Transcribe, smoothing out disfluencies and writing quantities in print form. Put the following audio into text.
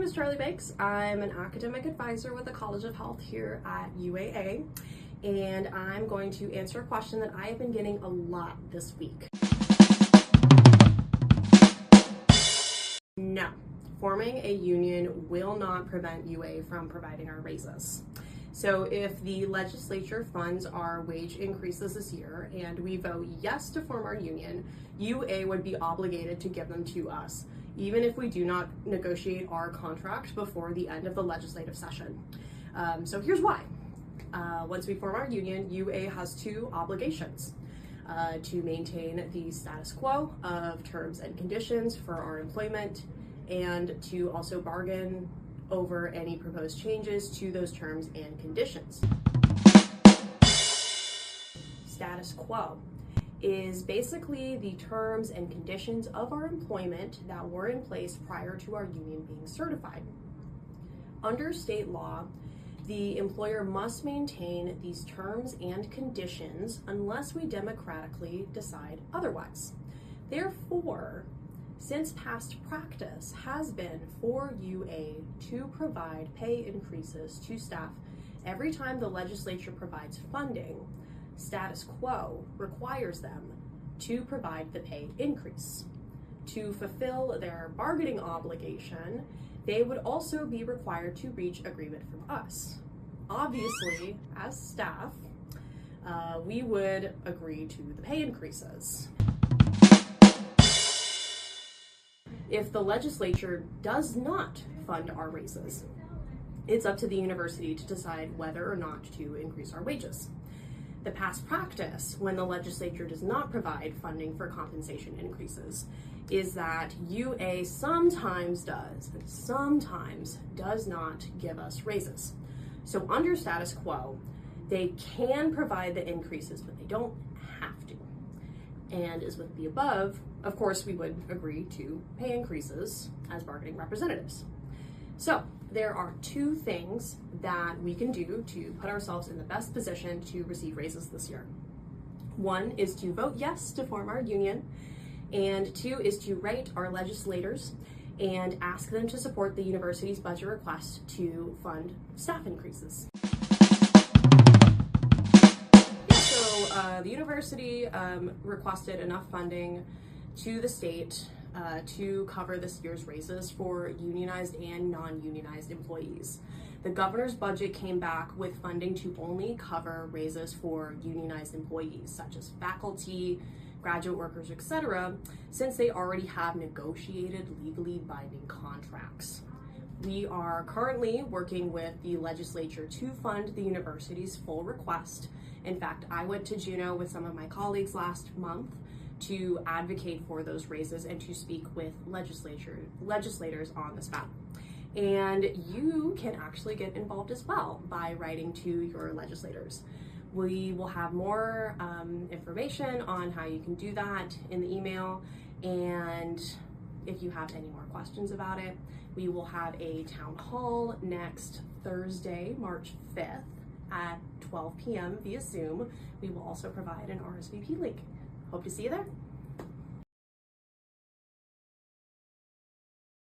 name is Charlie Bakes. I'm an academic advisor with the College of Health here at UAA, and I'm going to answer a question that I have been getting a lot this week. No, forming a union will not prevent UA from providing our raises. So if the legislature funds our wage increases this year and we vote yes to form our union, UA would be obligated to give them to us, even if we do not negotiate our contract before the end of the legislative session. So here's why. Once we form our union, UA has two obligations: to maintain the status quo of terms and conditions for our employment, and to also bargain over any proposed changes to those terms and conditions. Status quo is basically the terms and conditions of our employment that were in place prior to our union being certified. Under state law, the employer must maintain these terms and conditions unless we democratically decide otherwise. Therefore, since past practice has been for UA to provide pay increases to staff every time the legislature provides funding, status quo requires them to provide the pay increase. To fulfill their bargaining obligation, they would also be required to reach agreement from us. Obviously, as staff, we would agree to the pay increases. If the legislature does not fund our raises, it's up to the university to decide whether or not to increase our wages. The past practice, when the legislature does not provide funding for compensation increases, is that UA sometimes does, and sometimes does not give us raises. So under status quo, they can provide the increases, but they don't have to. And as with the above, of course, we would agree to pay increases as bargaining representatives. So there are two things that we can do to put ourselves in the best position to receive raises this year. One is to vote yes to form our union, and two is to write our legislators and ask them to support the university's budget request to fund staff increases. The university requested enough funding to the state to cover this year's raises for unionized and non-unionized employees. The governor's budget came back with funding to only cover raises for unionized employees, such as faculty, graduate workers, etc., since they already have negotiated legally binding contracts. We are currently working with the legislature to fund the university's full request. In fact, I went to Juneau with some of my colleagues last month to advocate for those raises and to speak with legislators on this matter. And you can actually get involved as well by writing to your legislators. We will have more information on how you can do that in the email, and if you have any more questions about it, we will have a town hall next Thursday, March 5th at 12 p.m. via Zoom. We will also provide an RSVP link. Hope to see you there.